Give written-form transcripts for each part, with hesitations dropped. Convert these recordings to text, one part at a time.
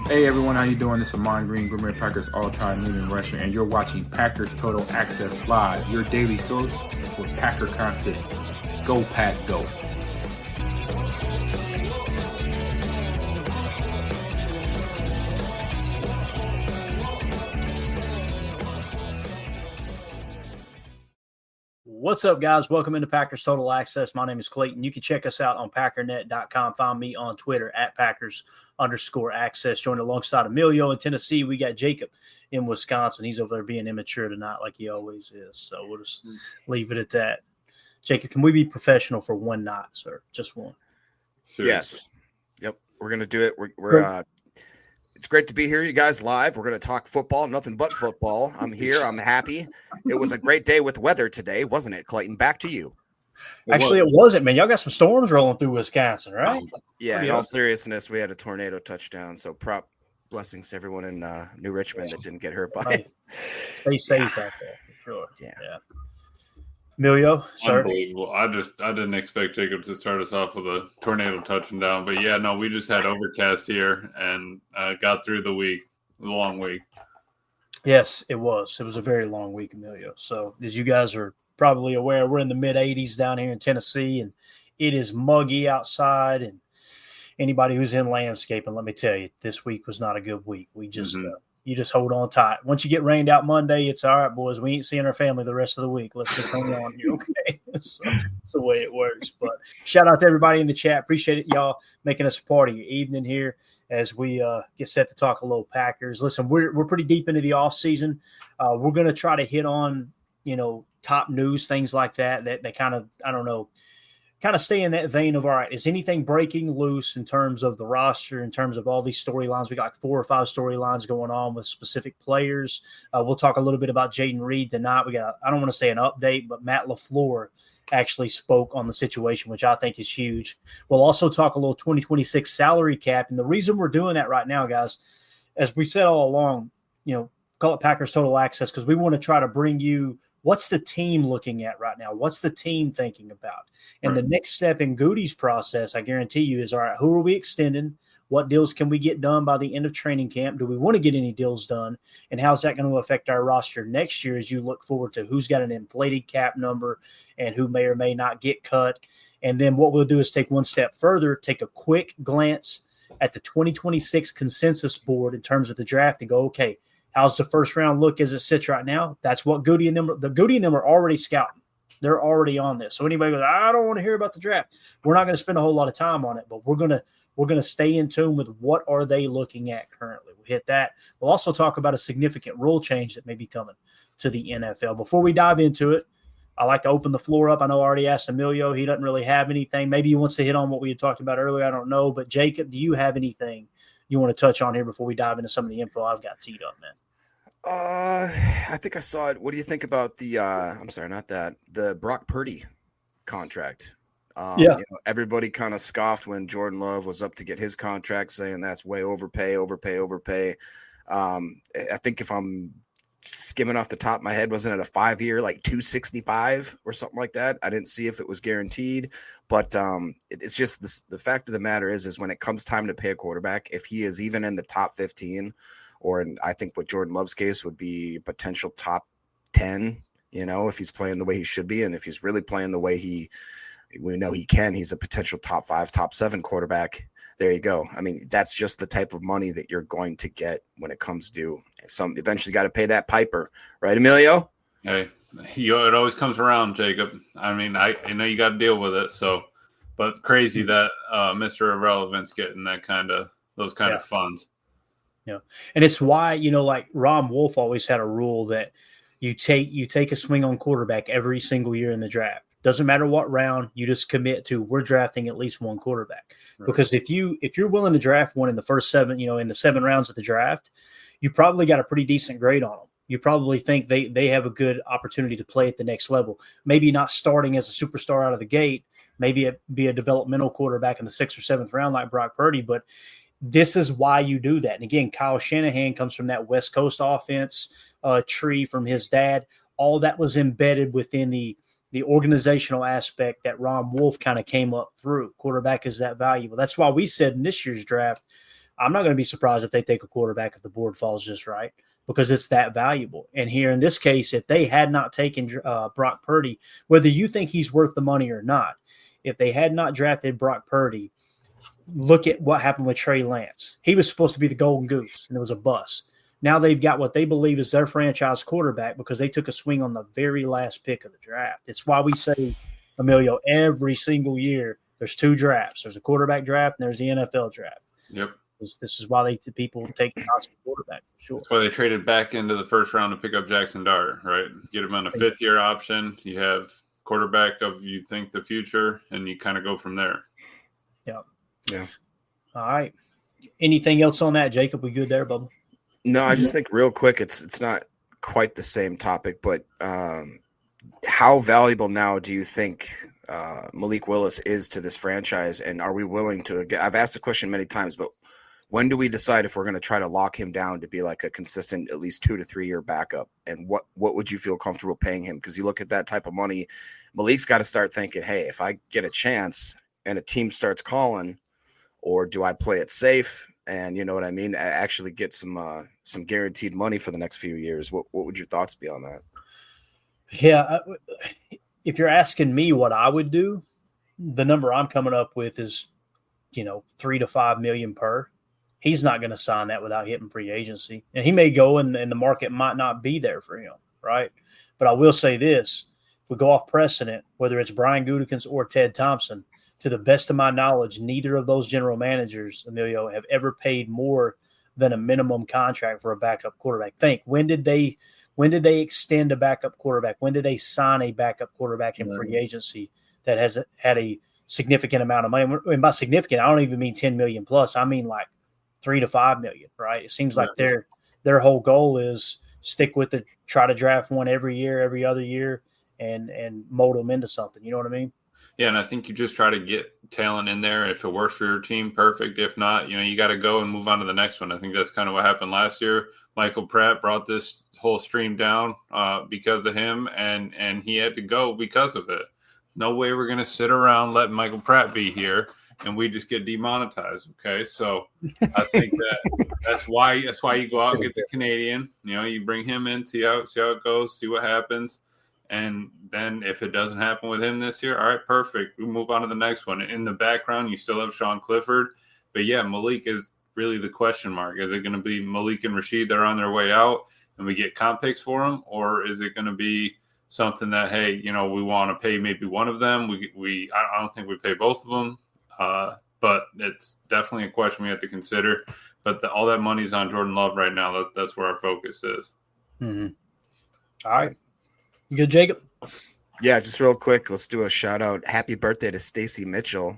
Hey everyone, how you doing? This is Amon Green, Green Bay Packers all-time leading rusher, and you're watching Packers Total Access Live, your daily source for Packer content. Go Pack, go! What's up, guys? Welcome into Packers Total Access. My name is Clayton. You can check us out on packernet.com. Find me on Twitter at Packers_access. Joined alongside Emilio in Tennessee. We got Jacob in Wisconsin. He's over there being immature tonight like he always is. So we'll just leave it at that. Jacob, can we be professional for one night, sir? Just one. Seriously. Yes. Yep. We're going to do it. We're it's great to be here, you guys, live. We're going to talk football, nothing but football. I'm here. I'm happy. It was a great day with weather today, wasn't it, Clayton? Back to you. Actually, it wasn't, man. Y'all got some storms rolling through Wisconsin, right? Yeah, in all seriousness, we had a tornado touchdown. So blessings to everyone in New Richmond that didn't get hurt by it. Stay safe out there, for sure. Yeah. Emilio, sir. Unbelievable. I didn't expect Jacob to start us off with a tornado touchdown. But, yeah, no, we just had overcast here and got through the week, the long week. Yes, it was. It was a very long week, Emilio. So, as you guys are probably aware, we're in the mid-80s down here in Tennessee, and it is muggy outside. And anybody who's in landscaping, let me tell you, this week was not a good week. We just you just hold on tight. Once you get rained out Monday, it's all right, boys. We ain't seeing our family the rest of the week. Let's just hang on here, okay? So that's the way it works. But shout out to everybody in the chat. Appreciate it, y'all, making us a part of your evening here as we get set to talk a little Packers. Listen, we're pretty deep into the offseason. We're going to try to hit on, top news, things like that kind of, I don't know, kind of stay in that vein of, all right, is anything breaking loose in terms of the roster, in terms of all these storylines? We got 4 or 5 storylines going on with specific players. We'll talk a little bit about Jayden Reed tonight. We got, I don't want to say an update, but Matt LaFleur actually spoke on the situation, which I think is huge. We'll also talk a little 2026 salary cap. And the reason we're doing that right now, guys, as we've said all along, call it Packers Total Access, because we want to try to bring you what's the team looking at right now? What's the team thinking about? And the next step in Goody's process, I guarantee you, is, all right, who are we extending? What deals can we get done by the end of training camp? Do we want to get any deals done? And how's that going to affect our roster next year as you look forward to who's got an inflated cap number and who may or may not get cut? And then what we'll do is take one step further, take a quick glance at the 2026 consensus board in terms of the draft and go, okay, how's the first round look as it sits right now? That's what Goody and them are already scouting. They're already on this. So anybody goes, I don't want to hear about the draft. We're not going to spend a whole lot of time on it, but we're going to stay in tune with what are they looking at currently. We'll hit that. We'll also talk about a significant rule change that may be coming to the NFL. Before we dive into it, I like to open the floor up. I know I already asked Emilio. He doesn't really have anything. Maybe he wants to hit on what we had talked about earlier. I don't know. But Jacob, do you have anything you want to touch on here before we dive into some of the info I've got teed up, man? I think I saw it. What do you think about the Brock Purdy contract? Everybody kind of scoffed when Jordan Love was up to get his contract, saying that's way overpay. I think if I'm skimming off the top of my head, wasn't it a 5-year, like 265 or something like that? I didn't see if it was guaranteed, but it's just the fact of the matter is when it comes time to pay a quarterback, if he is even in the top 15, or in, I think what Jordan Love's case would be potential top 10, if he's playing the way he should be. And if he's really playing the way we know he can, he's a potential top 5, top 7 quarterback. There you go. I mean, that's just the type of money that you're going to get when it comes to eventually got to pay that piper. Right, Emilio? Hey, it always comes around, Jacob. I mean, I know you got to deal with it. So, but crazy that Mr. Irrelevant's getting those kind of funds. Yeah. And it's why, like Ron Wolf always had a rule that you take a swing on quarterback every single year in the draft. Doesn't matter what round, you just commit to we're drafting at least one quarterback. Right. Because if you're willing to draft one in the first 7, in the 7 rounds of the draft, you probably got a pretty decent grade on them. You probably think they have a good opportunity to play at the next level. Maybe not starting as a superstar out of the gate, maybe be a developmental quarterback in the 6th or 7th round like Brock Purdy, but this is why you do that. And again, Kyle Shanahan comes from that West Coast offense tree from his dad. All that was embedded within the organizational aspect that Ron Wolf kind of came up through. Quarterback is that valuable. That's why we said in this year's draft, I'm not going to be surprised if they take a quarterback if the board falls just right, because it's that valuable. And here in this case, if they had not taken Brock Purdy, whether you think he's worth the money or not, if they had not drafted Brock Purdy, look at what happened with Trey Lance. He was supposed to be the golden goose, and it was a bust. Now they've got what they believe is their franchise quarterback because they took a swing on the very last pick of the draft. It's why we say, Emilio, every single year there's 2 drafts. There's a quarterback draft and there's the NFL draft. Yep. This is why people take the quarterback for sure. That's why they traded back into the first round to pick up Jackson Dart, right? Get him on a 5th-year option. You have quarterback of, you think, the future, and you kind of go from there. Yeah. Yeah. All right. Anything else on that, Jacob? We good there, Bubba? No, I just think real quick, it's not quite the same topic, but how valuable now do you think Malik Willis is to this franchise? And are we willing to – I've asked the question many times, but when do we decide if we're going to try to lock him down to be like a consistent at least 2 to 3 year backup? And what would you feel comfortable paying him? Because you look at that type of money, Malik's got to start thinking, hey, if I get a chance and a team starts calling, or do I play it safe and, you know what I mean, actually get some guaranteed money for the next few years? What would your thoughts be on that? Yeah, if you're asking me what I would do, the number I'm coming up with is, $3 to $5 million per. He's not going to sign that without hitting free agency, and he may go, and the market might not be there for him, right? But I will say this: if we go off precedent, whether it's Brian Gutekunst or Ted Thompson, to the best of my knowledge, neither of those general managers, Emilio, have ever paid more than a minimum contract for a backup quarterback. Think, when did they extend a backup quarterback? When did they sign a backup quarterback in free agency that has had a significant amount of money? And by significant, I don't even mean 10 million plus. I mean like 3 to 5 million, right? It seems like their whole goal is stick with it, try to draft one every year, every other year, and mold them into something. You know what I mean? Yeah, and I think you just try to get talent in there. If it works for your team, perfect. If not, you got to go and move on to the next one. I think that's kind of what happened last year. Michael Pratt brought this whole stream down because of him, and he had to go because of it. No way we're going to sit around letting Michael Pratt be here and we just get demonetized. Okay, so I think that's why you go out and get the Canadian. You bring him in, see how it goes, see what happens. And then if it doesn't happen with him this year, all right, perfect. We move on to the next one. In the background, you still have Sean Clifford. But, yeah, Malik is really the question mark. Is it going to be Malik and Rashid that are on their way out and we get comp picks for them? Or is it going to be something that, hey, we want to pay maybe one of them? I don't think we pay both of them. But it's definitely a question we have to consider. But all that money's on Jordan Love right now. That's where our focus is. Mm-hmm. All right. You good, Jacob? Yeah, just real quick, let's do a shout out. Happy birthday to Stacy Mitchell.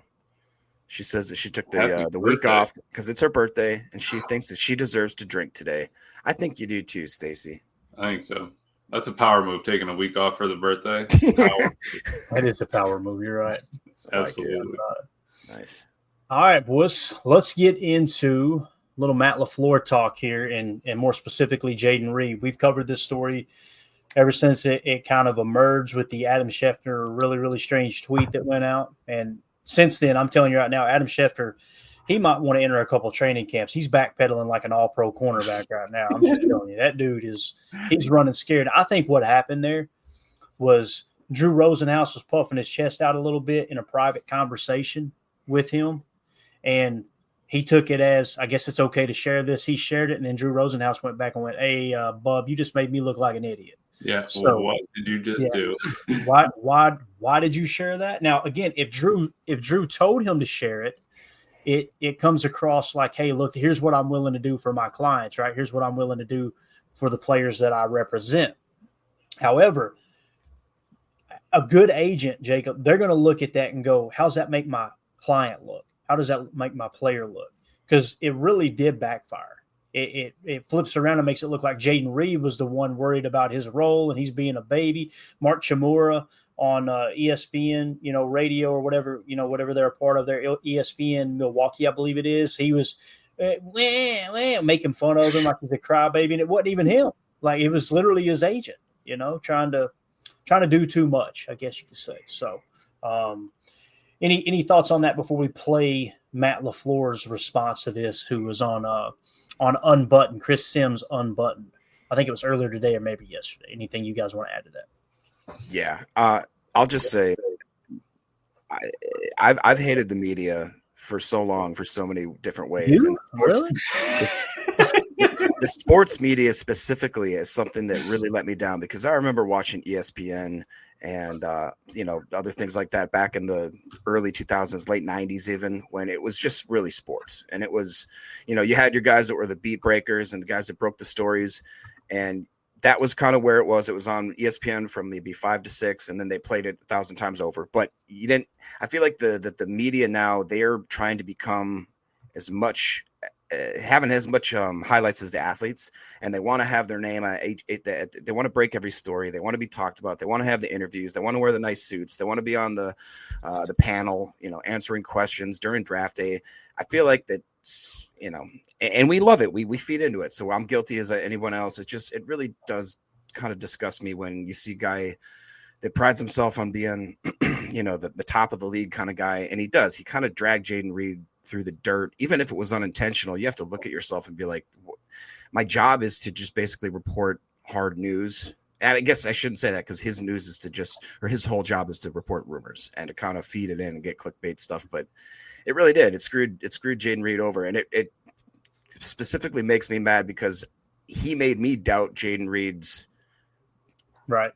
She says that she took the week off because it's her birthday, and she thinks that she deserves to drink today. I think you do too, Stacy. I think so. That's a power move, taking a week off for the birthday. That is a power move. You're right. Absolutely. Nice. All right, boys. Let's get into a little Matt LaFleur talk here, and more specifically, Jayden Reed. We've covered this story ever since it kind of emerged with the Adam Schefter really, really strange tweet that went out. And since then, I'm telling you right now, Adam Schefter, he might want to enter a couple training camps. He's backpedaling like an all-pro cornerback right now. I'm just telling you, that dude he's running scared. I think what happened there was Drew Rosenhaus was puffing his chest out a little bit in a private conversation with him. And he took it as, I guess it's okay to share this. He shared it, and then Drew Rosenhaus went back and went, hey, Bub, you just made me look like an idiot. Yeah. So what did you just do? Why did you share that? Now, again, if Drew told him to share it, it comes across like, hey, look, here's what I'm willing to do for my clients, right? Here's what I'm willing to do for the players that I represent. However, a good agent, Jacob, they're going to look at that and go, how's that make my client look? How does that make my player look? Because it really did backfire. It flips around and makes it look like Jayden Reed was the one worried about his role and he's being a baby. Mark Chmura on ESPN, radio or whatever, whatever they're a part of their ESPN Milwaukee, I believe it is. He was making fun of him like he's a crybaby, and it wasn't even him. Like it was literally his agent, trying to do too much, I guess you could say. So, any thoughts on that before we play Matt LaFleur's response to this, who was on Unbuttoned, Chris Sims Unbuttoned. I think it was earlier today or maybe yesterday. Anything you guys want to add to that? Yeah. I'll just say I've hated the media for so long, for so many different ways. And Really? The sports media specifically is something that really let me down, because I remember watching ESPN and other things like that back in the early 2000s, late 90s, even, when it was just really sports. And it was, you had your guys that were the beat breakers and the guys that broke the stories, and that was kind of where it was. It was on ESPN from maybe 5 to 6, and then they played it 1,000 times over. But I feel like the media now, they're trying to become as much having as much highlights as the athletes, and they want to have their name. They want to break every story. They want to be talked about. They want to have the interviews. They want to wear the nice suits. They want to be on the panel, answering questions during draft day. I feel like that, and we love it. We feed into it. So I'm guilty as anyone else. It really does kind of disgust me when you see a guy that prides himself on being, the top of the league kind of guy. And he kind of dragged Jayden Reed through the dirt. Even if it was unintentional, you have to look at yourself and be like, my job is to just basically report hard news. And I guess I shouldn't say that, because his news is his whole job is to report rumors and to kind of feed it in and get clickbait stuff. But it really did. It screwed Jayden Reed over. And it specifically makes me mad because he made me doubt Jayden Reed's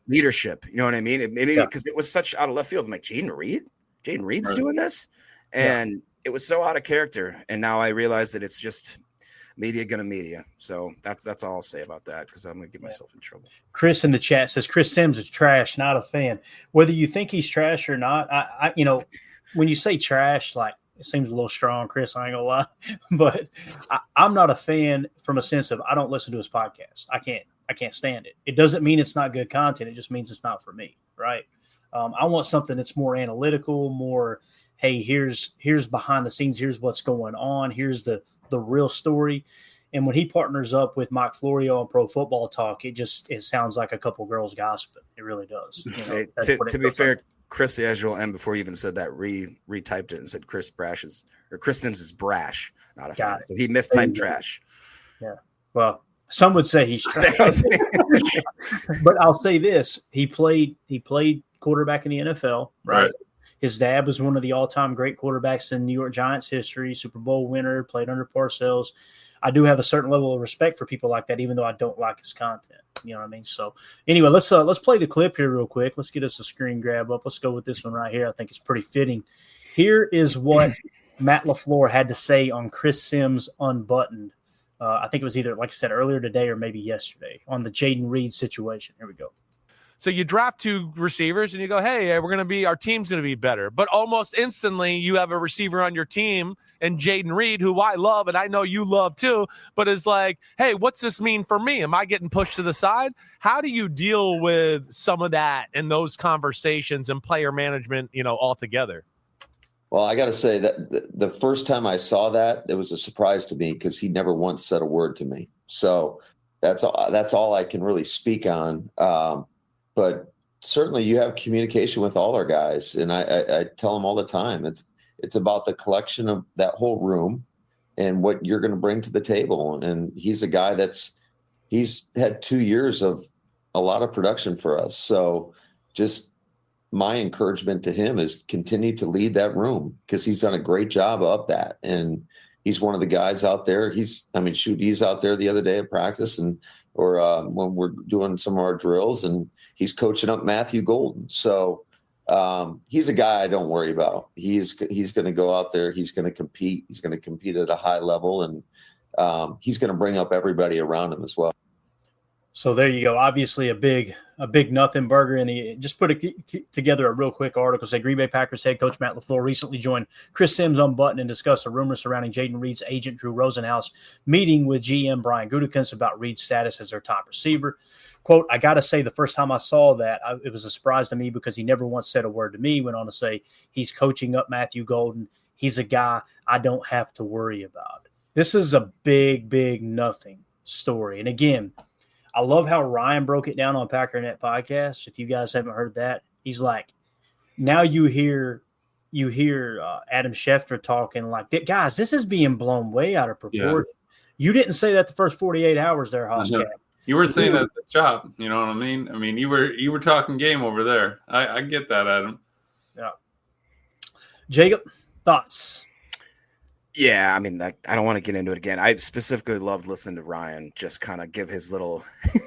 leadership. You know what I mean? Because it was such out of left field. I'm like, Jayden Reed's doing this? And it was so out of character. And now I realize that it's just media gonna media. So that's all I'll say about that, because I'm gonna get myself in trouble. Chris in the chat says Chris Sims is trash, not a fan. Whether you think he's trash or not, I when you say trash, like, it seems a little strong, Chris, I ain't gonna lie. But I'm not a fan from a sense of I don't listen to his podcast. I can't stand it. It doesn't mean it's not good content. It just means it's not for me, right? I want something that's more analytical, more, hey, here's behind the scenes, here's what's going on, here's the real story. And when he partners up with Mike Florio on Pro Football Talk, it sounds like a couple girls gossiping. It really does. Hey, to be fair, Chris, the usual, and before you even said that, retyped it and said Chris Sims is brash, not a fan. So he mistyped trash. Yeah. Well, some would say he's trash. But I'll say this: he played quarterback in the NFL, right? His dad was one of the all-time great quarterbacks in New York Giants history, Super Bowl winner, played under Parcells. I do have a certain level of respect for people like that, even though I don't like his content. You know what I mean? So anyway, let's play the clip here real quick. Let's get us a screen grab up. Let's go with this one right here. I think it's pretty fitting. Here is what Matt LaFleur had to say on Chris Sims Unbuttoned. I think it was either, like I said, earlier today or maybe yesterday, on the Jayden Reed situation. Here we go. So you draft 2 receivers and you go, hey, our team's going to be better. But almost instantly you have a receiver on your team and Jayden Reed, who I love and I know you love too, but is like, hey, what's this mean for me? Am I getting pushed to the side? How do you deal with some of that and those conversations and player management, altogether? Well, I got to say that the first time I saw that, it was a surprise to me because he never once said a word to me. So that's all I can really speak on. But certainly you have communication with all our guys. And I tell them all the time, it's about the collection of that whole room and what you're going to bring to the table. And he's a guy he's had 2 years of a lot of production for us. So just my encouragement to him is continue to lead that room, because he's done a great job of that. And he's one of the guys out there. He's out there the other day at practice or when we're doing some of our drills, and he's coaching up Matthew Golden. So he's a guy I don't worry about. He's going to go out there. He's going to compete. He's going to compete at a high level, and he's going to bring up everybody around him as well. So there you go. Obviously a big nothing burger. Just put together a real quick article. Say Green Bay Packers head coach Matt LaFleur recently joined Chris Sims Unbuttoned and discussed the rumors surrounding Jayden Reed's agent Drew Rosenhaus meeting with GM Brian Gutekunst about Reed's status as their top receiver. Quote, I got to say, the first time I saw that, it was a surprise to me because he never once said a word to me. Went on to say he's coaching up Matthew Golden. He's a guy I don't have to worry about. This is a big nothing story. And again, I love how Ryan broke it down on Packernet podcast. If you guys haven't heard that, he's like, now you hear you hear Adam Schefter talking like that. Guys, this is being blown way out of proportion. Yeah. You didn't say that the first 48 hours there, Hoscat. You weren't saying that at the job. You know what I mean? I mean, you were talking game over there. I get that, Adam. Yeah. Jacob, thoughts? Yeah, I mean, I don't want to get into it again. I specifically loved listening to Ryan just kind of give his little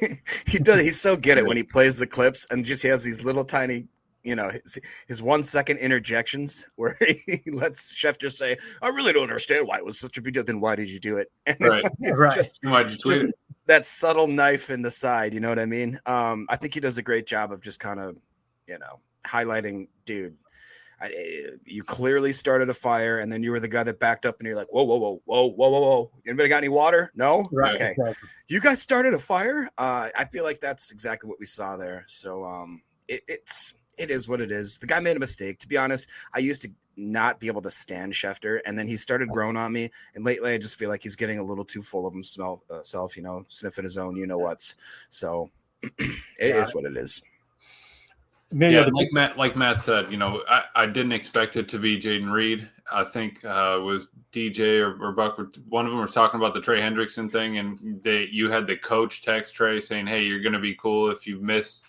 – he's so good at when he plays the clips and just he has these little tiny – his 1 second interjections where he lets Schefter say, I really don't understand why it was such a big deal. Then why did you do it? And right. Why'd you tweet it? That subtle knife in the side. You know what I mean? I think he does a great job of just kind of, highlighting, dude, you clearly started a fire and then you were the guy that backed up and you're like, whoa. Anybody got any water? No? Right. Okay. Exactly. You guys started a fire? I feel like that's exactly what we saw there. So it is what it is. The guy made a mistake. To be honest, I used to not be able to stand Schefter, and then he started growing on me. And lately, I just feel like he's getting a little too full of himself, sniffing his own, what's. So it is what it is. Yeah, like Matt said, I didn't expect it to be Jayden Reed. I think it was DJ or Buck. One of them was talking about the Trey Hendrickson thing, and you had the coach text Trey saying, "Hey, you're going to be cool if you miss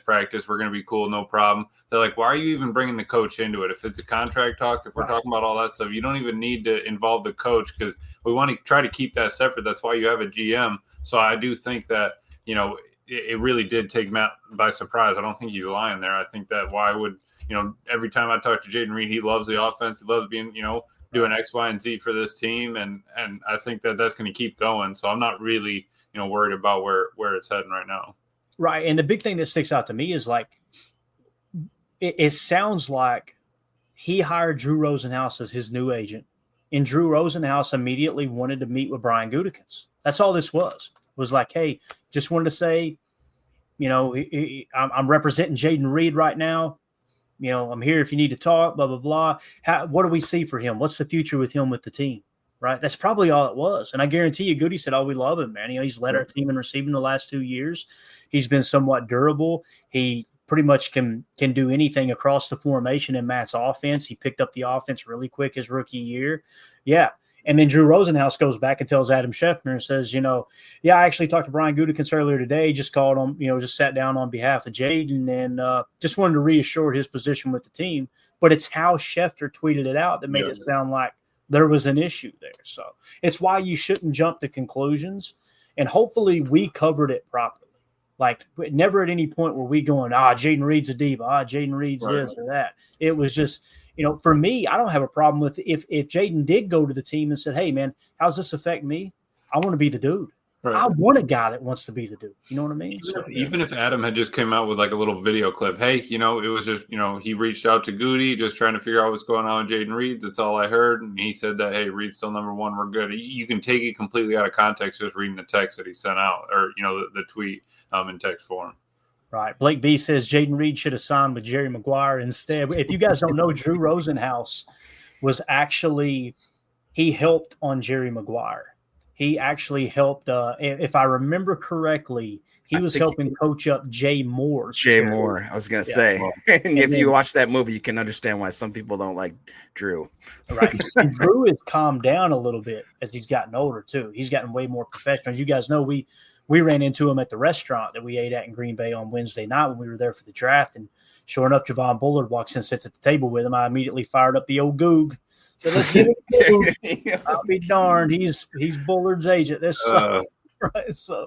practice. We're going to be cool, no problem." They're like, "Why are you even bringing the coach into it? If it's a contract talk, if we're talking about all that stuff, you don't even need to involve the coach because we want to try to keep that separate. That's why you have a GM." So I do think that it really did take Matt by surprise. I don't think he's lying there. I think that why would, every time I talk to Jayden Reed, he loves the offense. He loves being, doing X, Y, and Z for this team. And I think that that's going to keep going. So I'm not really, worried about where it's heading right now. Right. And the big thing that sticks out to me is it sounds like he hired Drew Rosenhaus as his new agent. And Drew Rosenhaus immediately wanted to meet with Brian Gutekunst. That's all this was like, hey, just wanted to say, I'm representing Jayden Reed right now. I'm here if you need to talk, blah, blah, blah. What do we see for him? What's the future with him with the team? Right. That's probably all it was. And I guarantee you, Goody said, we love him, man. He's led our team in receiving the last 2 years. He's been somewhat durable. He pretty much can do anything across the formation in Matt's offense. He picked up the offense really quick his rookie year. Yeah. And then Drew Rosenhaus goes back and tells Adam Schefter and says, I actually talked to Brian Gutekunst earlier today, just called him, just sat down on behalf of Jayden and just wanted to reassure his position with the team. But it's how Schefter tweeted it out that made it sound like there was an issue there. So it's why you shouldn't jump to conclusions. And hopefully we covered it properly. Like never at any point were we going, Jayden Reed's a diva, Jayden Reed's this or that. It was just – for me, I don't have a problem with if Jayden did go to the team and said, hey, man, how's this affect me? I want to be the dude. Right. I want a guy that wants to be the dude. You know what I mean? So, even if Adam had just came out with like a little video clip, hey, it was just, he reached out to Goody just trying to figure out what's going on with Jayden Reed. That's all I heard. And he said that, hey, Reed's still number one. We're good. You can take it completely out of context just reading the text that he sent out or, the tweet in text form. Right. Blake B says Jayden Reed should have signed with Jerry Maguire instead. If you guys don't know, Drew Rosenhaus was actually – he helped on Jerry Maguire. He actually helped if I remember correctly, he was helping coach up Jay Moore. Jay Moore, I was going to say. And if you watch that movie, you can understand why some people don't like Drew. Right. Drew has calmed down a little bit as he's gotten older, too. He's gotten way more professional. As you guys know, we ran into him at the restaurant that we ate at in Green Bay on Wednesday night when we were there for the draft. And sure enough, Javon Bullard walks in, sits at the table with him. I immediately fired up the old Goog. So let's get it. I'll be darned. He's Bullard's agent. This sucks. Right. So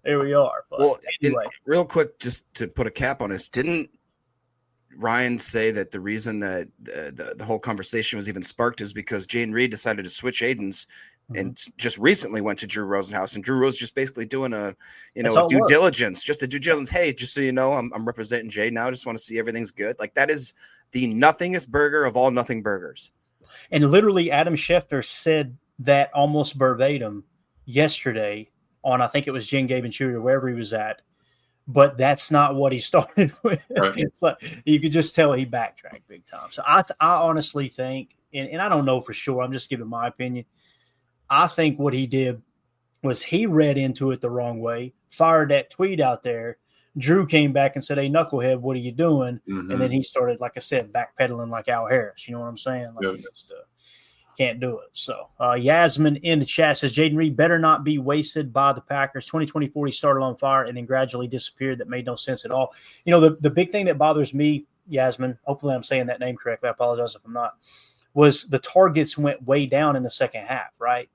there we are. But anyway, real quick, just to put a cap on this, didn't Ryan say that the reason that the whole conversation was even sparked is because Jayden Reed decided to switch agents and just recently went to Drew Rosenhaus, and Drew was just basically doing a due diligence. Hey, just so you know, I'm representing Jay now. I just want to see everything's good. Like that is the nothingest burger of all nothing burgers. And literally Adam Schefter said that almost verbatim yesterday on, I think it was Jen, Gabe, and Chewy or wherever he was at. But that's not what he started with. Right. It's like you could just tell he backtracked big time. So I honestly think, and I don't know for sure, I'm just giving my opinion. I think what he did was he read into it the wrong way, fired that tweet out there, Drew came back and said, "Hey, knucklehead, what are you doing?" Mm-hmm. And then he started, like I said, backpedaling like Al Harris. You know what I'm saying? Like, he just can't do it. So Yasmin in the chat says, Jayden Reed better not be wasted by the Packers. 2024, he started on fire and then gradually disappeared. That made no sense at all. You know, the big thing that bothers me, Yasmin, hopefully I'm saying that name correctly, I apologize if I'm not, was the targets went way down in the second half, right?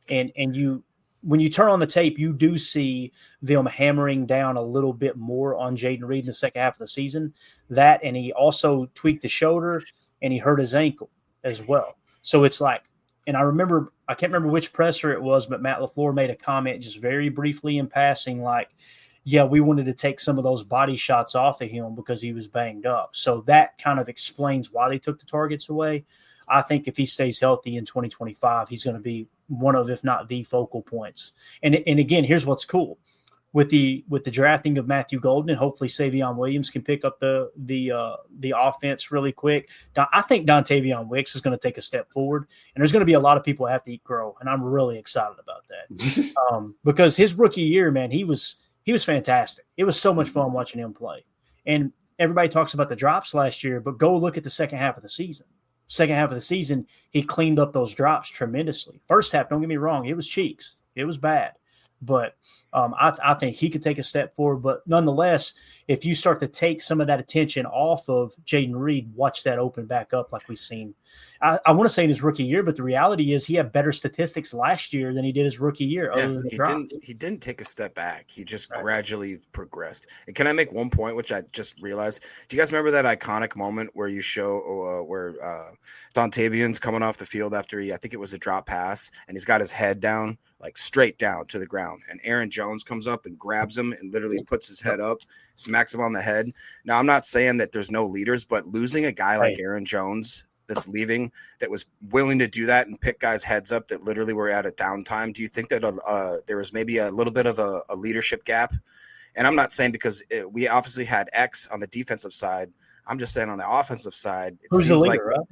And you, when you turn on the tape, you do see them hammering down a little bit more on Jayden Reed in the second half of the season. That, and he also tweaked the shoulder and he hurt his ankle as well. So it's like, and I can't remember which presser it was, but Matt LaFleur made a comment just very briefly in passing, like, yeah, we wanted to take some of those body shots off of him because he was banged up. So that kind of explains why they took the targets away. I think if he stays healthy in 2025, he's going to be one of, if not the focal points. And again, here's what's cool. With the drafting of Matthew Golden, and hopefully Savion Williams can pick up the offense really quick. I think Dontavion Wicks is going to take a step forward, and there's going to be a lot of people that have to eat crow, and I'm really excited about that because his rookie year, man, he was fantastic. It was so much fun watching him play, and everybody talks about the drops last year, but go look at the second half of the season. Second half of the season, he cleaned up those drops tremendously. First half, don't get me wrong, it was cheeks, it was bad, but I think he could take a step forward. But nonetheless, if you start to take some of that attention off of Jayden Reed, watch that open back up like we've seen. I want to say in his rookie year, but the reality is he had better statistics last year than he did his rookie year. Yeah, he didn't take a step back. He just gradually progressed. And can I make one point, which I just realized? Do you guys remember that iconic moment where you show where Dontavion's coming off the field after I think it was a drop pass, and he's got his head down, like straight down to the ground, and Aaron Jones comes up and grabs him and literally puts his head up, smacks him on the head. Now, I'm not saying that there's no leaders, but losing a guy like Aaron Jones that's leaving, that was willing to do that and pick guys' heads up that literally were at a downtime, do you think that there was maybe a little bit of a leadership gap? And I'm not saying because we obviously had X on the defensive side. I'm just saying on the offensive side, it Who's seems the leader, like right?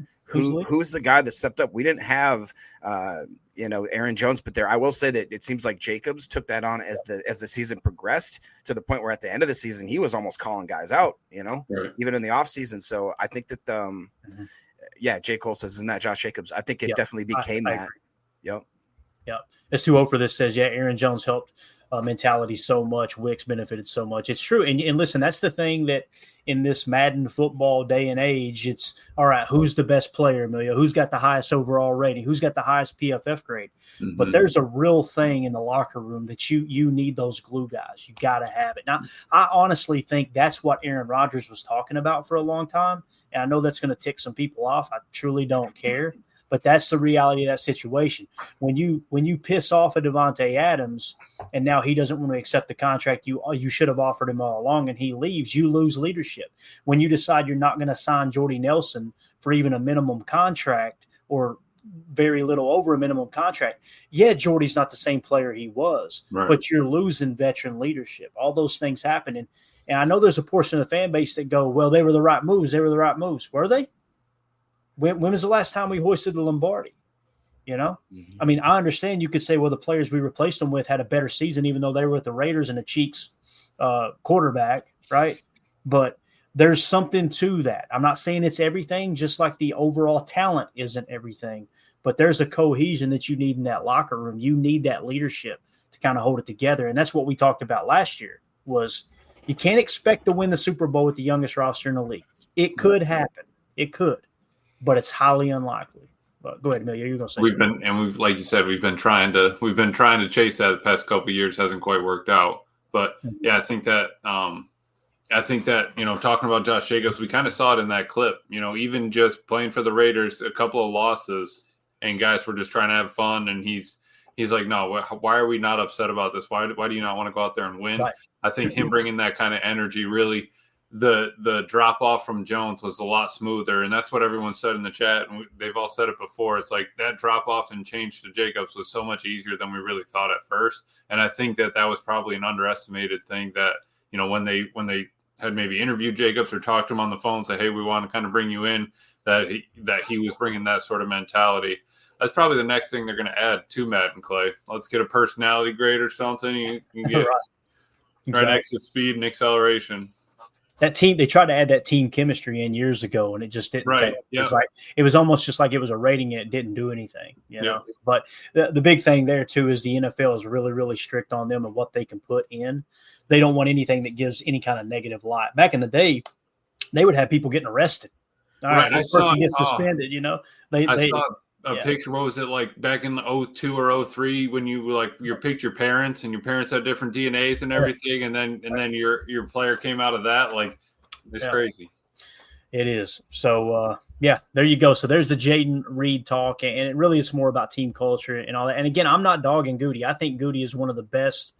who's the guy that stepped up? We didn't have Aaron Jones, but I will say that it seems like Jacobs took that on as the season progressed, to the point where at the end of the season he was almost calling guys out, even in the offseason. So I think that J. Cole says, isn't that Josh Jacobs? I think it definitely became that. Yep. It's too old for this says, Aaron Jones helped mentality so much. Wicks benefited so much. It's true. And listen, that's the thing that in this Madden football day and age, it's all right, who's the best player, Emilio? Who's got the highest overall rating? Who's got the highest PFF grade? Mm-hmm. But there's a real thing in the locker room that you need those glue guys. You got to have it. Now, I honestly think that's what Aaron Rodgers was talking about for a long time. And I know that's going to tick some people off. I truly don't care. But that's the reality of that situation. When you piss off a Devontae Adams and now he doesn't want to accept the contract you should have offered him all along, and he leaves, you lose leadership. When you decide you're not going to sign Jordy Nelson for even a minimum contract or very little over a minimum contract, Jordy's not the same player he was, but you're losing veteran leadership. All those things happen. And I know there's a portion of the fan base that go, well, they were the right moves. They were the right moves. Were they? When was the last time we hoisted the Lombardi? Mm-hmm. I mean, I understand you could say, well, the players we replaced them with had a better season, even though they were with the Raiders and the Cheeks quarterback, right? But there's something to that. I'm not saying it's everything, just like the overall talent isn't everything, but there's a cohesion that you need in that locker room. You need that leadership to kind of hold it together. And that's what we talked about last year was you can't expect to win the Super Bowl with the youngest roster in the league. It could happen. It could. But it's highly unlikely. But go ahead, Emilio. You're going to say we've like you said, we've been trying to chase that the past couple of years. Hasn't quite worked out. But I think that talking about Josh Jacobs, we kind of saw it in that clip. Even just playing for the Raiders, a couple of losses, and guys were just trying to have fun. And he's like, no, why are we not upset about this? Why do you not want to go out there and win? Right. I think him bringing that kind of energy really. The drop off from Jones was a lot smoother, and that's what everyone said in the chat, and they've all said it before. It's like that drop off and change to Jacobs was so much easier than we really thought at first, and I think that was probably an underestimated thing that when they had maybe interviewed Jacobs or talked to him on the phone, say, hey, we want to kind of bring you in, that he was bringing that sort of mentality. That's probably the next thing they're going to add to Madden, Clay. Let's get a personality grade or something. You can get. Right next to speed and acceleration. That team, they tried to add that team chemistry in years ago, and it just didn't. Right. It was almost just like it was a rating, and it didn't do anything. But the big thing there too is the NFL is really, really strict on them and what they can put in. They don't want anything that gives any kind of negative light. Back in the day, they would have people getting arrested. All right, this person gets suspended. I saw a picture. What was it like back in 02 or 03 when you picked your parents and your parents had different DNAs and everything, and then your player came out of that? Like, it's crazy. It is. So there you go. So there's the Jayden Reed talk, and it really is more about team culture and all that. And again, I'm not dogging Goody. I think Goody is one of the best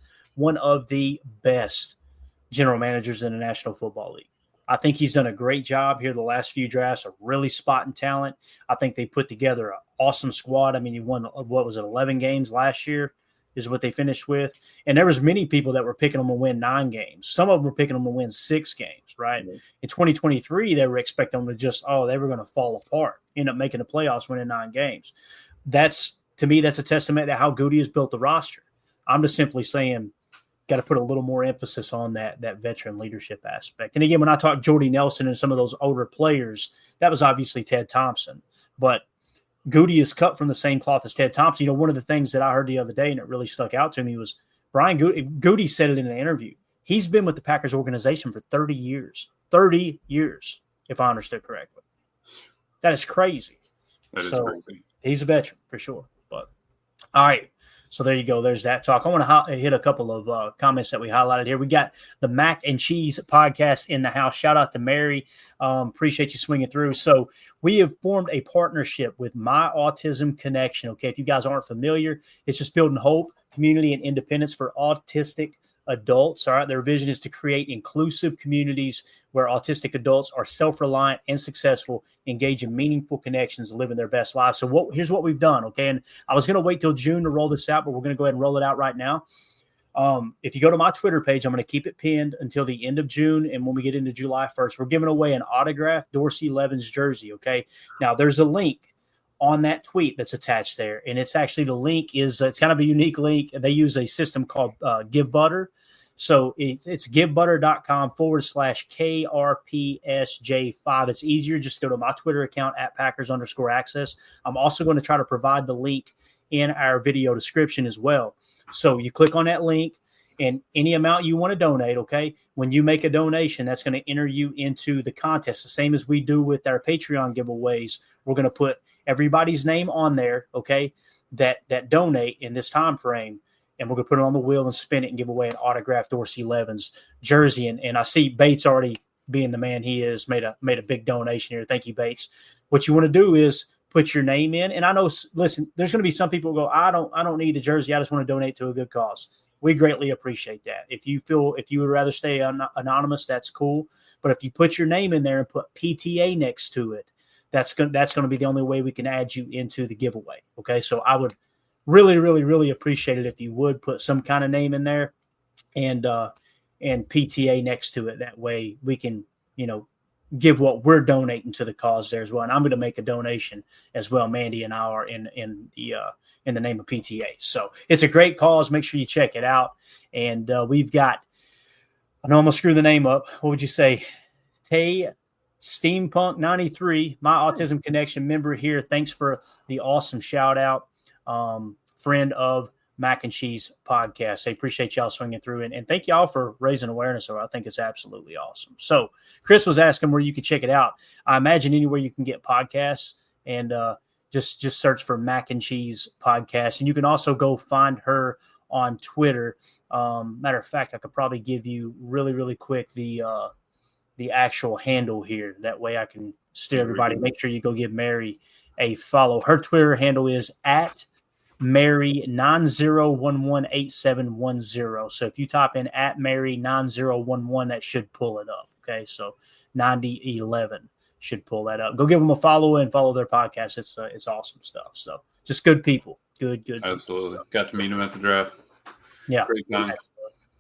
general managers in the National Football League. I think he's done a great job here the last few drafts of really spotting talent. I think they put together an awesome squad. I mean, he won, 11 games last year is what they finished with. And there was many people that were picking them to win 9 games. Some of them were picking them to win 6 games, right? Mm-hmm. In 2023, they were expecting them to they were going to fall apart, end up making the playoffs, winning 9 games. To me, that's a testament to how Goody has built the roster. I'm just simply saying, got to put a little more emphasis on that veteran leadership aspect. And again, when I talk Jordy Nelson and some of those older players, that was obviously Ted Thompson. But Goody is cut from the same cloth as Ted Thompson. One of the things that I heard the other day, and it really stuck out to me, was Brian Goody said it in an interview. He's been with the Packers organization for 30 years. 30 years, if I understood correctly. That is crazy. That is crazy. He's a veteran for sure. But all right. So there you go. There's that talk. I want to hit a couple of comments that we highlighted here. We got the Mac and Cheese podcast in the house. Shout out to Mary. Appreciate you swinging through. So we have formed a partnership with My Autism Connection. Okay, if you guys aren't familiar, it's just building hope, community, and independence for autistic adults. All right, their vision is to create inclusive communities where autistic adults are self-reliant and successful, engage in meaningful connections, living their best lives. So here's what we've done, okay? And I was going to wait till June to roll this out, but we're going to go ahead and roll it out right now. If you go to my Twitter page, I'm going to keep it pinned until the end of June, and when we get into July 1st, we're giving away an autographed Dorsey Levens jersey, okay? Now, there's a link on that tweet that's attached there, and it's actually the link is it's kind of a unique link. They use a system called GiveButter. So it's givebutter.com/KRPSJ5. It's easier. Just go to my Twitter account @Packers_access. I'm also going to try to provide the link in our video description as well. So you click on that link and any amount you want to donate, okay? When you make a donation, that's going to enter you into the contest, the same as we do with our Patreon giveaways. We're going to put everybody's name on there, okay, that donate in this time frame. And we're going to put it on the wheel and spin it and give away an autographed Dorsey Levens jersey. And I see Bates already, being the man he is, made a big donation here. Thank you, Bates. What you want to do is put your name in. And I know, listen, there's going to be some people who go, I don't need the jersey. I just want to donate to a good cause. We greatly appreciate that. If you would rather stay anonymous, that's cool. But if you put your name in there and put PTA next to it, that's going to be the only way we can add you into the giveaway. Okay, so I would really, really, really appreciate it if you would put some kind of name in there and PTA next to it. That way we can, give what we're donating to the cause there as well. And I'm going to make a donation as well. Mandy and I are in the name of PTA. So it's a great cause. Make sure you check it out. And we've got, I know I'm going to screw the name up. What would you say? Tay Steampunk 93, My Autism Connection member here. Thanks for the awesome shout out. Friend of Mac and Cheese podcast. I appreciate y'all swinging through and thank y'all for raising awareness. I think it's absolutely awesome. So Chris was asking where you could check it out. I imagine anywhere you can get podcasts and just search for Mac and Cheese podcast. And you can also go find her on Twitter. Matter of fact, I could probably give you really, really quick the actual handle here. That way I can steer everybody. Make sure you go give Mary a follow. Her Twitter handle is @Mary90118710. So if you type in @Mary9011, that should pull it up. Okay, so 9011 should pull that up. Go give them a follow and follow their podcast. It's awesome stuff. So just good people, good. Absolutely, people. Got to meet them at the draft. Yeah, great time.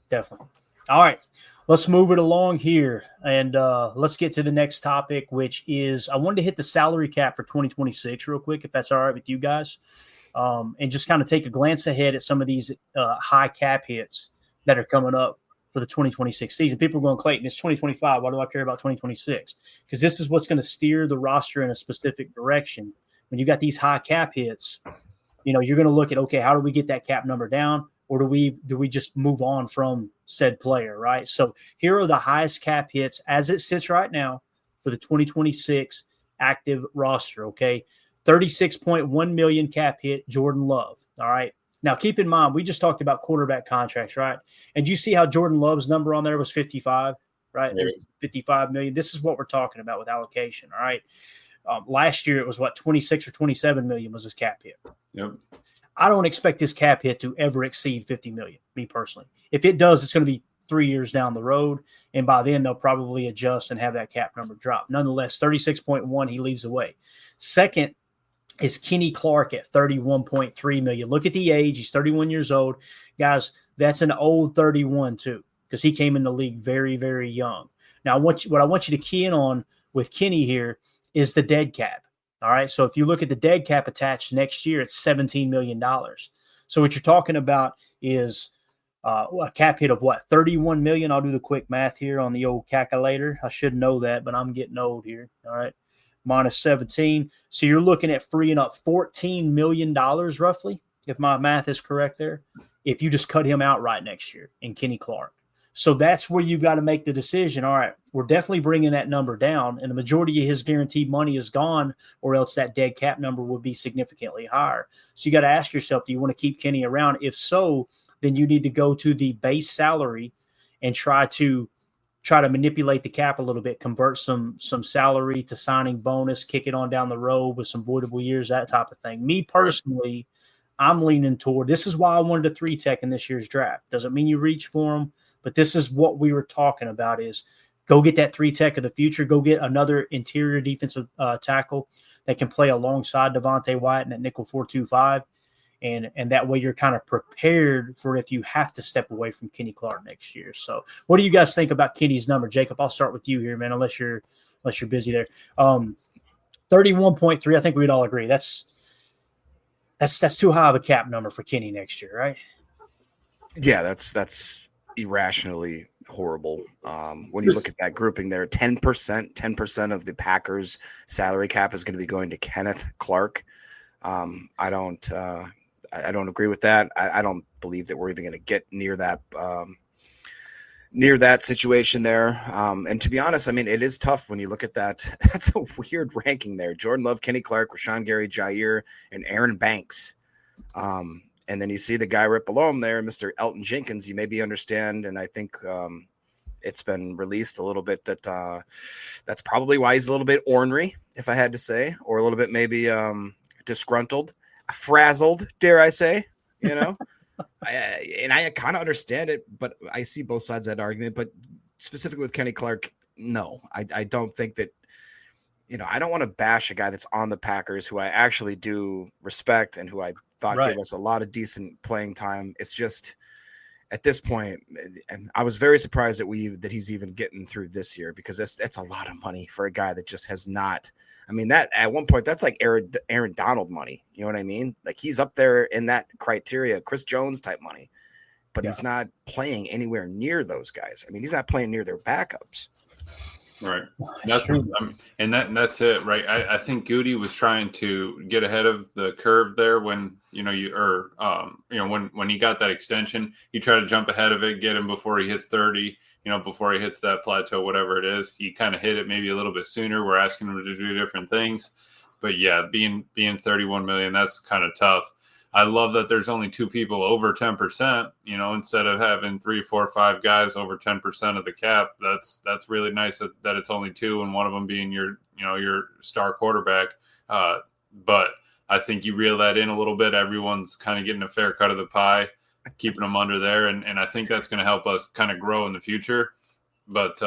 Definitely. All right. Let's move it along here, and let's get to the next topic, which is I wanted to hit the salary cap for 2026 real quick, if that's all right with you guys, and just kind of take a glance ahead at some of these high cap hits that are coming up for the 2026 season. People are going, Clayton, it's 2025. Why do I care about 2026? Because this is what's going to steer the roster in a specific direction. When you got these high cap hits, you're going to look at, okay, how do we get that cap number down? Or do we just move on from said player, right? So here are the highest cap hits as it sits right now for the 2026 active roster, okay? 36.1 million cap hit, Jordan Love, all right? Now, keep in mind, we just talked about quarterback contracts, right? And you see how Jordan Love's number on there was 55, right? There, 55 million. This is what we're talking about with allocation, all right? Last year, it was 26 or 27 million was his cap hit. Yep. I don't expect this cap hit to ever exceed 50 million, me personally. If it does, it's going to be 3 years down the road, and by then they'll probably adjust and have that cap number drop. Nonetheless, 36.1, he leads the way. Second is Kenny Clark at 31.3 million. Look at the age. He's 31 years old. Guys, that's an old 31 too, because he came in the league very, very young. Now, what I want you to key in on with Kenny here is the dead cap. All right. So if you look at the dead cap attached next year, it's $17 million. So what you're talking about is a cap hit of 31 million. I'll do the quick math here on the old calculator. I should know that, but I'm getting old here. All right. Minus 17. So you're looking at freeing up $14 million roughly, if my math is correct there, if you just cut him out right next year in Kenny Clark. So that's where you've got to make the decision. All right, we're definitely bringing that number down, and the majority of his guaranteed money is gone, or else that dead cap number would be significantly higher. So you got to ask yourself, do you want to keep Kenny around? If so, then you need to go to the base salary and try to manipulate the cap a little bit, convert some salary to signing bonus, kick it on down the road with some voidable years, that type of thing. Me personally, I'm leaning toward, this is why I wanted a 3-tech in this year's draft. Doesn't mean you reach for them, but this is what we were talking about is go get that 3-tech of the future. Go get another interior defensive tackle that can play alongside Devontae Wyatt in that nickel 4-2-5. And that way you're kind of prepared for if you have to step away from Kenny Clark next year. So what do you guys think about Kenny's number? Jacob, I'll start with you here, man, unless you're busy there. 31.3, I think we'd all agree. That's too high of a cap number for Kenny next year, right? Yeah, that's irrationally horrible. When you look at that grouping there, 10% of the Packers salary cap is going to be going to Kenneth Clark. I don't agree with that. I don't believe that we're even going to get near that situation there. And to be honest, I mean, it is tough when you look at that. That's a weird ranking there. Jordan Love, Kenny Clark, Rashawn Gary, Jair, and Aaron Banks. And then you see the guy right below him there, Mr. Elton Jenkins. You maybe understand, and I think it's been released a little bit that that's probably why he's a little bit ornery, if I had to say, or a little bit maybe disgruntled, frazzled, dare I say, I kind of understand it, but I see both sides of that argument. But specifically with Kenny Clark, no, I don't think that, I don't want to bash a guy that's on the Packers who I actually do respect and who I thought gave us a lot of decent playing time. It's just at this point, and I was very surprised that he's even getting through this year, because that's a lot of money for a guy that just has not. I mean, that at one point that's like Aaron Donald money. You know what I mean? Like he's up there in that criteria, Chris Jones type money, but he's not playing anywhere near those guys. I mean, he's not playing near their backups. Right. That's true. And that's it, right? I think Goody was trying to get ahead of the curve there when, when he got that extension, you try to jump ahead of it, get him before he hits 30, before he hits that plateau, whatever it is. He kind of hit it maybe a little bit sooner. We're asking him to do different things. But yeah, being 31 million, that's kind of tough. I love that there's only 2 people over 10%, instead of having 3, 4, 5 guys over 10% of the cap. That's really nice that it's only 2, and one of them being your star quarterback. But I think you reel that in a little bit. Everyone's kind of getting a fair cut of the pie, keeping them under there. And I think that's going to help us kind of grow in the future. But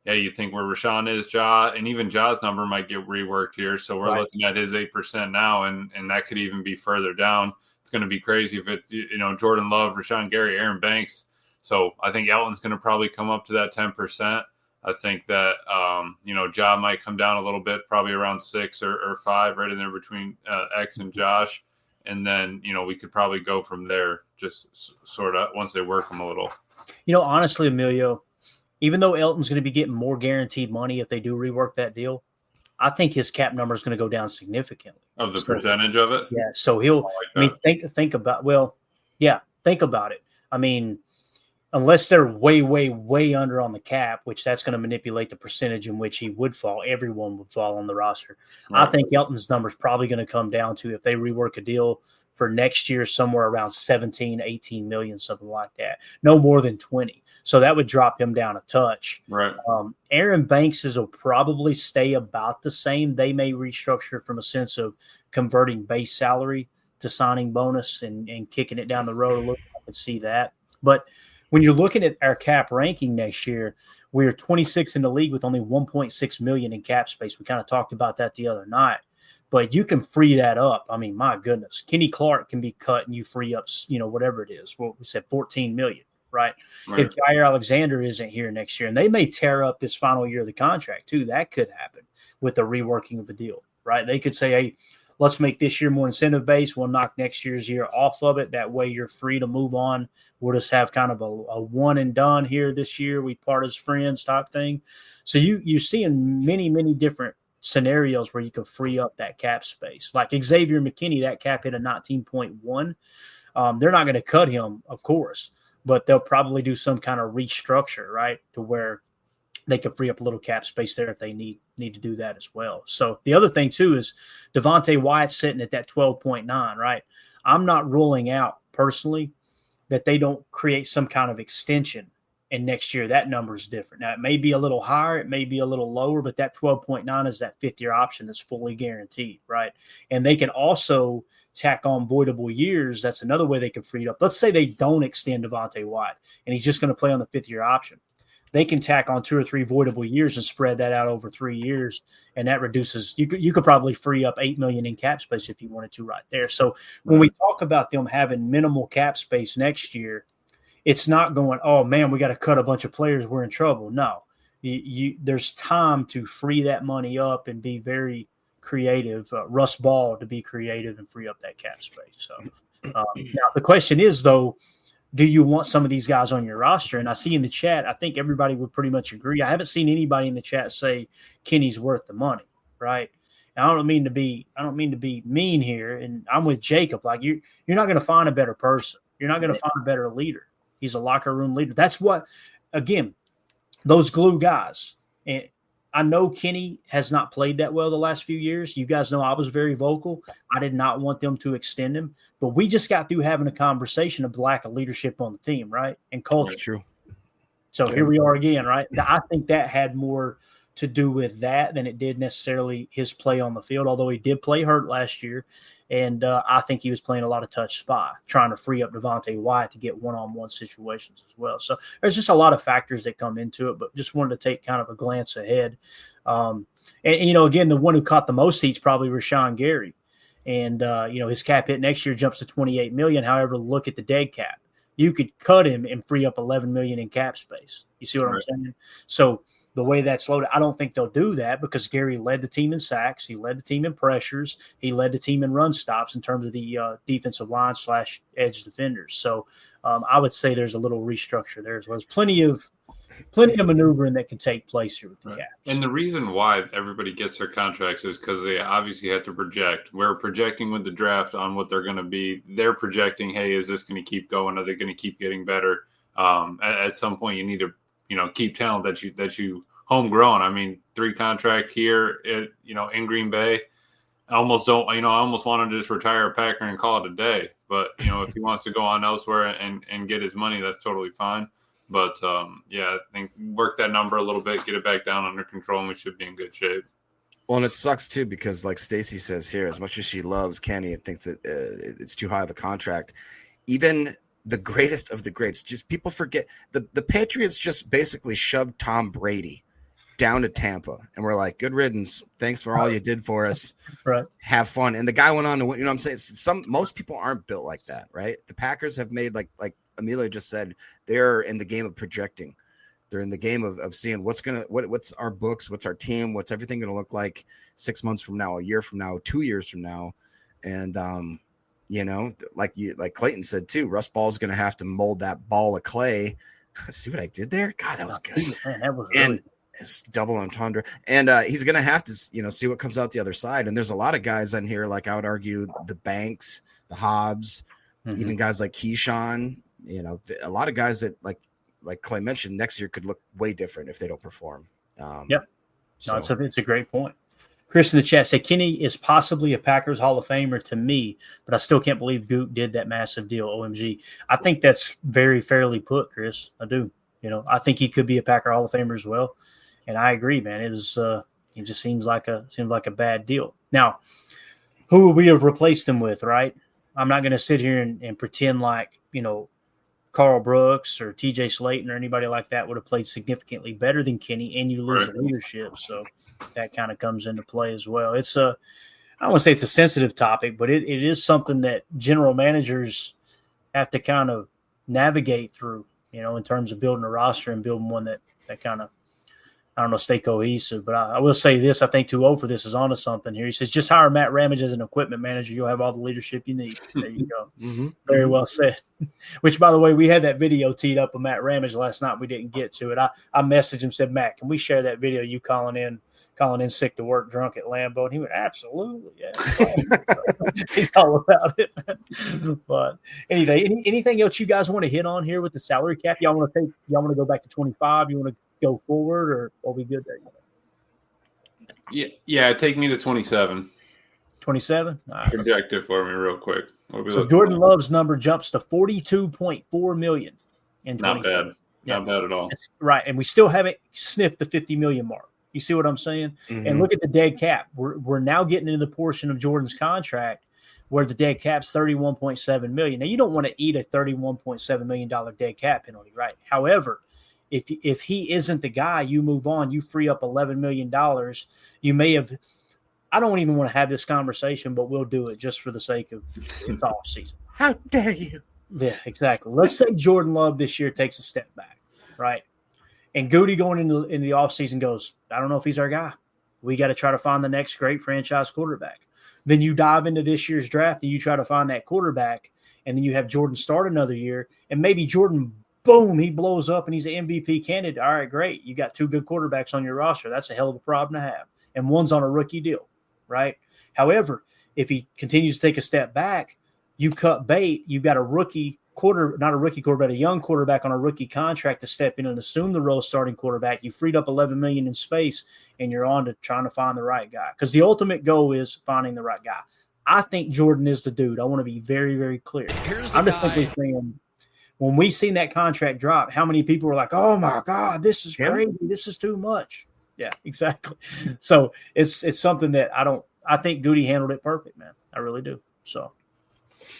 you think where Rashawn is, and even Ja's number might get reworked here. So we're looking at his 8% now, and that could even be further down. It's going to be crazy if it's, Jordan Love, Rashawn Gary, Aaron Banks. So I think Elton's going to probably come up to that 10%. I think that, Ja might come down a little bit, probably around 6 or 5, right in there between X and Josh. and then we could probably go from there. Just sort of once they work them a little. Honestly, Emilio, even though Elton's going to be getting more guaranteed money if they do rework that deal, I think his cap number is going to go down significantly. Of the percentage of it? Yeah. So he'll, think about it. I mean, unless they're way, way, way under on the cap, which that's going to manipulate the percentage in which he would fall, everyone would fall on the roster. Right. I think Elton's number is probably going to come down to, if they rework a deal for next year, somewhere around 17, 18 million, something like that. No more than 20. So that would drop him down a touch. Right. Aaron Banks's will probably stay about the same. They may restructure from a sense of converting base salary to signing bonus and kicking it down the road a little. I could see that. But when you're looking at our cap ranking next year, we're 26 in the league with only 1.6 million in cap space. We kind of talked about that the other night. But you can free that up. I mean, my goodness, Kenny Clark can be cut and you free up, whatever it is. Well, we said 14 million. Right. If Jair Alexander isn't here next year, and they may tear up this final year of the contract too, that could happen with the reworking of the deal, right? They could say, hey, let's make this year more incentive based. We'll knock next year's year off of it. That way you're free to move on. We'll just have kind of a one and done here this year. We part as friends type thing. So you see in many, many different scenarios where you can free up that cap space. Like Xavier McKinney, that cap hit a 19.1. They're not going to cut him, of course, but they'll probably do some kind of restructure, right, to where they can free up a little cap space there if they need to do that as well. So the other thing, too, is Devontae Wyatt's sitting at that 12.9, right? I'm not ruling out, personally, that they don't create some kind of extension, and next year that number is different. Now, it may be a little higher, it may be a little lower, but that 12.9 is that fifth-year option that's fully guaranteed, right? And they can also tack on voidable years. That's another way they can free it up. Let's say they don't extend Devontae Wyatt and he's just going to play on the fifth-year option. They can tack on 2 or 3 voidable years and spread that out over 3 years, and that reduces. You could probably free up $8 million in cap space if you wanted to right there. So when we talk about them having minimal cap space next year, it's not going, oh man, we got to cut a bunch of players, we're in trouble. No, there's time to free that money up and be very creative. Russ Ball to be creative and free up that cap space. So now the question is, though, do you want some of these guys on your roster? And I see in the chat, I think everybody would pretty much agree. I haven't seen anybody in the chat say Kenny's worth the money, right? And I don't mean to be mean here, and I'm with Jacob. Like you're not going to find a better person. You're not going to find a better leader. He's a locker room leader. That's what, again, those glue guys. And I know Kenny has not played that well the last few years. You guys know I was very vocal. I did not want them to extend him, but we just got through having a conversation of lack of leadership on the team, right? And culture. That's true. So here we are again, right? I think that had more to do with that than it did necessarily his play on the field, although he did play hurt last year. And I think he was playing a lot of touch spy, trying to free up Devontae Wyatt to get one-on-one situations as well. So there's just a lot of factors that come into it, but just wanted to take kind of a glance ahead. And again, the one who caught the most seats probably Rashawn Gary. And, his cap hit next year jumps to $28 million. However, look at the dead cap. You could cut him and free up $11 million in cap space. You see what I'm saying? So the way that's loaded, I don't think they'll do that because Gary led the team in sacks. He led the team in pressures. He led the team in run stops in terms of the defensive line / edge defenders. So I would say there's a little restructure there as well. There's plenty of maneuvering that can take place here with the Caps. And the reason why everybody gets their contracts is because they obviously have to project. We're projecting with the draft on what they're going to be. They're projecting, hey, is this going to keep going? Are they going to keep getting better? At some point, you need to keep talent that you homegrown. I mean, 3 contract here in Green Bay. I almost want him to just retire a Packer and call it a day. But if he wants to go on elsewhere and get his money, that's totally fine. But I think work that number a little bit, get it back down under control, and we should be in good shape. Well, and it sucks too because, like Stacy says here, as much as she loves Kenny and thinks that it's too high of a contract, even the greatest of the greats, just people forget the Patriots just basically shoved Tom Brady down to Tampa, and we're like, good riddance. Thanks for all you did for us. Right. Have fun. And the guy went on to win. You know what I'm saying? Most people aren't built like that, right? The Packers have made, like Emilio just said, they're in the game of projecting. They're in the game of seeing what's our books, what's our team, what's everything going to look like 6 months from now, a year from now, 2 years from now. And like Clayton said too, Russ Ball is going to have to mold that ball of clay. See what I did there? God, that was good. Man, that was And really it's double entendre. And he's going to have to, see what comes out the other side. And there's a lot of guys on here, like I would argue the Banks, the Hobbs, even guys like Keyshawn, a lot of guys that like Clay mentioned next year could look way different if they don't perform. Yep. No, it's a great point. Chris in the chat said Kenny is possibly a Packers Hall of Famer to me, but I still can't believe Goot did that massive deal. OMG. I think that's very fairly put, Chris. I do. I think he could be a Packer Hall of Famer as well. And I agree, man. It just seems like a bad deal. Now, who would we have replaced him with, right? I'm not going to sit here and pretend like, Carl Brooks or TJ Slayton or anybody like that would have played significantly better than Kenny, and you lose the leadership. So that kind of comes into play as well. I don't want to say it's a sensitive topic, but it is something that general managers have to kind of navigate through, in terms of building a roster and building one that kind of, I don't know, stay cohesive. But I will say this, I think 2-0 for this is onto something here. He says, just hire Matt Ramage as an equipment manager. You'll have all the leadership you need. There you go. Very well said. Which, by the way, we had that video teed up of Matt Ramage last night. We didn't get to it. I messaged him, said, Matt, can we share that video you calling in sick to work drunk at Lambeau? And he went, absolutely. Yeah. He's all about it. But anyway, anything else you guys want to hit on here with the salary cap? Y'all want to go back to 25? You want to go forward, or are we good there? Yeah. Take me to 27. 27? Project it for me real quick. So Jordan Love's number jumps to $42.4 million. Not bad. Yeah. Not bad at all. That's right. And we still haven't sniffed the 50 million mark. You see what I'm saying? And look at the dead cap. We're now getting into the portion of Jordan's contract where the dead cap's $31.7 million. Now, you don't want to eat a $31.7 million dead cap penalty, right? However, if he isn't the guy, you move on, you free up $11 million. You may have – I don't even want to have this conversation, but we'll do it just for the sake of it's off season. How dare you? Yeah, exactly. Let's say Jordan Love this year takes a step back, right? And Goody going into the offseason goes, I don't know if he's our guy. We got to try to find the next great franchise quarterback. Then you dive into this year's draft and you try to find that quarterback, and then you have Jordan start another year, and maybe Jordan – boom, he blows up and he's an MVP candidate. All right, great. You got two good quarterbacks on your roster. That's a hell of a problem to have. And one's on a rookie deal, right? However, if he continues to take a step back, you cut bait. You've got a young quarterback on a rookie contract to step in and assume the role of starting quarterback. You freed up $11 million in space, and you're on to trying to find the right guy. Because the ultimate goal is finding the right guy. I think Jordan is the dude. I want to be very, very clear. I'm just simply saying, when we seen that contract drop, how many people were like, oh, my God, this is crazy. This is too much. Yeah, exactly. So it's something that I think Goody handled it perfect, man. I really do. So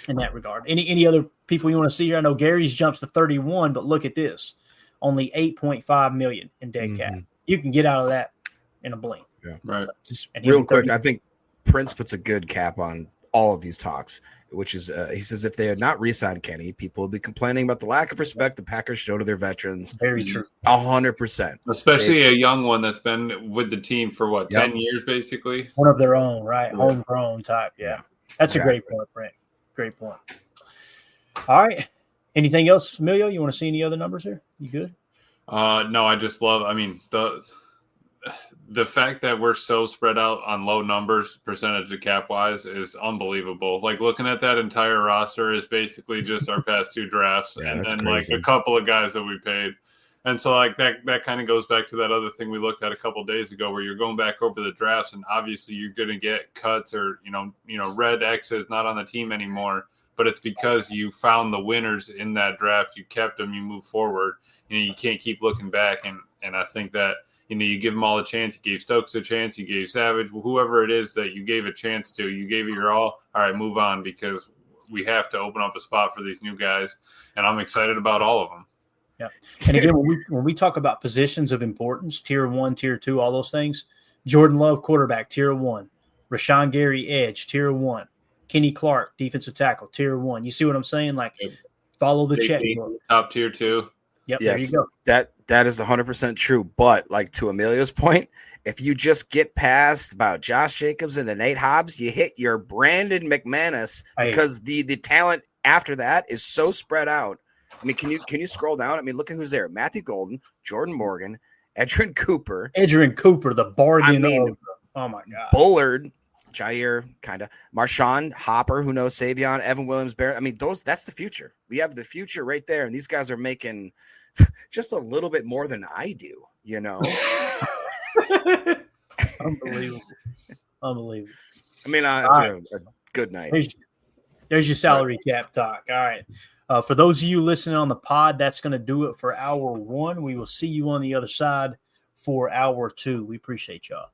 in that regard, any other people you want to see here? I know Gary's jumps to 31, but look at this. Only $8.5 million in dead cap. You can get out of that in a blink. Yeah. Right. Just real quick, I think Prince puts a good cap on all of these talks, which is he says if they had not re-signed Kenny, people would be complaining about the lack of respect the Packers show to their veterans. Very true. 100%. Especially a young one that's been with the team for 10 years, basically. One of their own, right? Yeah. Homegrown type. Yeah. That's a great point, Brent. Great point. All right. Anything else, Emilio? You want to see any other numbers here? You good? No, I just love, the fact that we're so spread out on low numbers, percentage of cap wise, is unbelievable. Like looking at that entire roster is basically just our past two drafts, and then crazy. Like a couple of guys that we paid. And so like that kind of goes back to that other thing we looked at a couple of days ago, where you're going back over the drafts, and obviously you're going to get cuts or red X's not on the team anymore. But it's because you found the winners in that draft, you kept them, you move forward. You can't keep looking back, and I think that. You give them all a chance. You gave Stokes a chance. You gave Savage, whoever it is that you gave a chance to. You gave it your all. All right, move on, because we have to open up a spot for these new guys, and I'm excited about all of them. Yeah, and again, when we talk about positions of importance, tier 1, tier 2, all those things, Jordan Love, quarterback, tier 1. Rashawn Gary, edge, tier 1. Kenny Clark, defensive tackle, tier 1. You see what I'm saying? Like, follow the checkbook. Top tier 2. Yep, yes, there you go. That is 100% true. But like to Emilio's point, if you just get past about Josh Jacobs and Nate Hobbs, you hit your Brandon McManus because the talent after that is so spread out. I mean, can you scroll down? I mean, look at who's there: Matthew Golden, Jordan Morgan, Edgerrin Cooper, the bargain. Oh my God, Bullard, Jair, kind of Marshawn Hopper, who knows Savion, Evan Williams-Barrett. I mean, that's the future. We have the future right there, and these guys are making just a little bit more than I do, you know. Unbelievable. I mean, after a good night. There's your salary cap talk. All right. For those of you listening on the pod, that's going to do it for hour 1. We will see you on the other side for hour 2. We appreciate y'all.